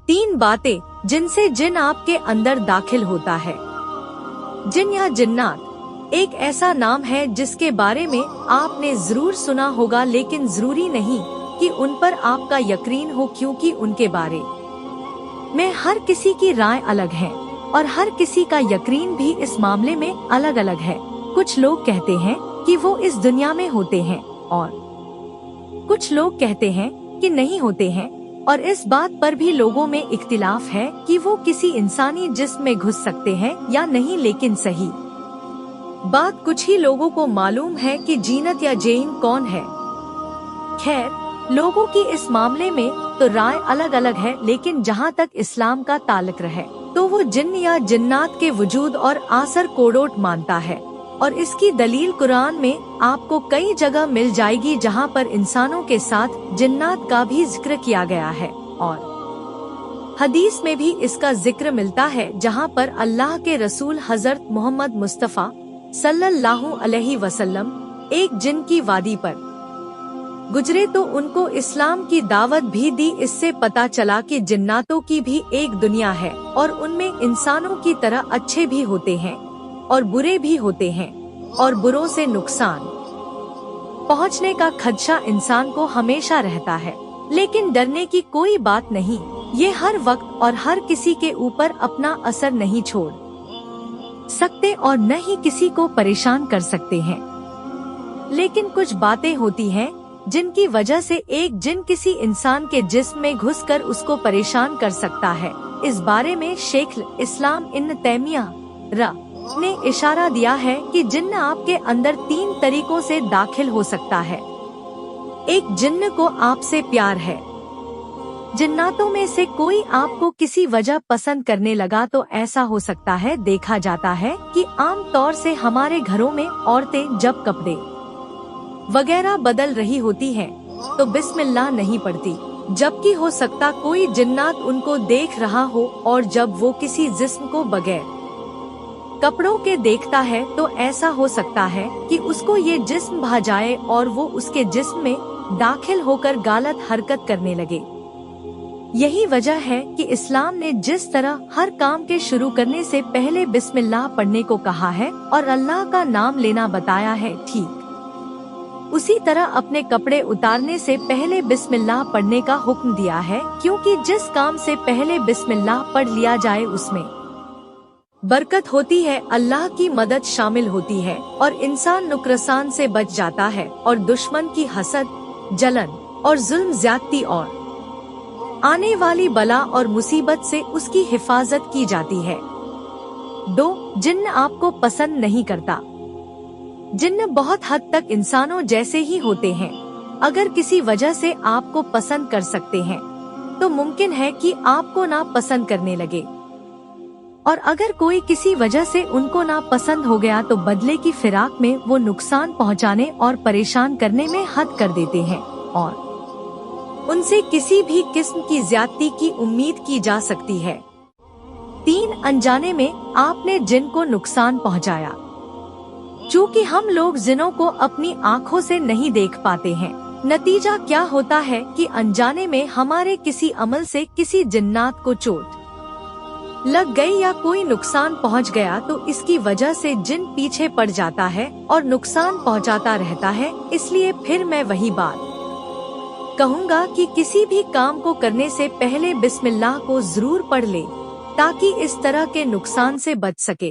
तीन बातें जिनसे जिन आपके अंदर दाखिल होता है। जिन या जिन्नात एक ऐसा नाम है जिसके बारे में आपने जरूर सुना होगा, लेकिन जरूरी नहीं कि उन पर आपका यकीन हो, क्योंकि उनके बारे में हर किसी की राय अलग है और हर किसी का यकीन भी इस मामले में अलग अलग है। कुछ लोग कहते हैं कि वो इस दुनिया में होते हैं और कुछ लोग कहते हैं कि नहीं होते हैं, और इस बात पर भी लोगों में इख्तिलाफ है कि वो किसी इंसानी जिस्म में घुस सकते हैं या नहीं। लेकिन सही बात कुछ ही लोगों को मालूम है कि जीनत या जैन कौन है। खैर, लोगों की इस मामले में तो राय अलग अलग है, लेकिन जहाँ तक इस्लाम का ताल्लुक है तो वो जिन्न या जिन्नात के वजूद और आसर कोडोट मानता है, और इसकी दलील कुरान में आपको कई जगह मिल जाएगी जहाँ पर इंसानों के साथ जिन्नात का भी जिक्र किया गया है, और हदीस में भी इसका जिक्र मिलता है, जहाँ पर अल्लाह के रसूल हजरत मोहम्मद मुस्तफ़ा सल्लल्लाहु अलैहि वसल्लम एक जिन की वादी पर गुजरे तो उनको इस्लाम की दावत भी दी। इससे पता चला कि जिन्नातों की भी एक दुनिया है और उनमें इंसानों की तरह अच्छे भी होते हैं और बुरे भी होते हैं, और बुरों से नुकसान पहुंचने का खदशा इंसान को हमेशा रहता है। लेकिन डरने की कोई बात नहीं, ये हर वक्त और हर किसी के ऊपर अपना असर नहीं छोड़ सकते और न ही किसी को परेशान कर सकते हैं। लेकिन कुछ बातें होती हैं जिनकी वजह से एक जिन किसी इंसान के जिस्म में घुसकर उसको परेशान कर सकता है। इस बारे में शेख इस्लाम इब्न तैमिया ने इशारा दिया है कि जिन्न आपके अंदर तीन तरीकों से दाखिल हो सकता है। एक, जिन्न को आपसे प्यार है। जिन्नातों में से कोई आपको किसी वजह पसंद करने लगा तो ऐसा हो सकता है। देखा जाता है कि आम तौर से हमारे घरों में औरतें जब कपड़े वगैरह बदल रही होती हैं तो बिस्मिल्लाह नहीं पढ़ती, जबकि हो सकता कोई जिन्नात उनको देख रहा हो, और जब वो किसी जिस्म को बगैर कपड़ों के देखता है तो ऐसा हो सकता है कि उसको ये जिस्म भा जाए और वो उसके जिस्म में दाखिल होकर गलत हरकत करने लगे। यही वजह है कि इस्लाम ने जिस तरह हर काम के शुरू करने से पहले बिस्मिल्लाह पढ़ने को कहा है और अल्लाह का नाम लेना बताया है, ठीक उसी तरह अपने कपड़े उतारने से पहले बिस्मिल्लाह पढ़ने का हुक्म दिया है, क्योंकि जिस काम से पहले बिस्मिल्लाह पढ़ लिया जाए उसमें बरकत होती है, अल्लाह की मदद शामिल होती है और इंसान नुकसान से बच जाता है और दुश्मन की हसद, जलन और जुल्म, ज्यादती और आने वाली बला और मुसीबत से उसकी हिफाजत की जाती है। 2, जिन्न आपको पसंद नहीं करता। जिन्न बहुत हद तक इंसानों जैसे ही होते हैं। अगर किसी वजह से आपको पसंद कर सकते हैं तो मुमकिन है कि आपको ना पसंद करने लगे, और अगर कोई किसी वजह से उनको ना पसंद हो गया तो बदले की फिराक में वो नुकसान पहुंचाने और परेशान करने में हद कर देते हैं, और उनसे किसी भी किस्म की ज्यादती की उम्मीद की जा सकती है। 3, अनजाने में आपने जिन को नुकसान पहुंचाया। चूँकि हम लोग जिनों को अपनी आँखों से नहीं देख पाते हैं, नतीजा क्या होता है कि अनजाने में हमारे किसी अमल से किसी जिन्नात को चोट लग गई या कोई नुकसान पहुंच गया तो इसकी वजह से जिन पीछे पड़ जाता है और नुकसान पहुंचाता रहता है। इसलिए फिर मैं वही बात कहूँगा कि किसी भी काम को करने से पहले बिस्मिल्लाह को जरूर पढ़ ले, ताकि इस तरह के नुकसान से बच सके।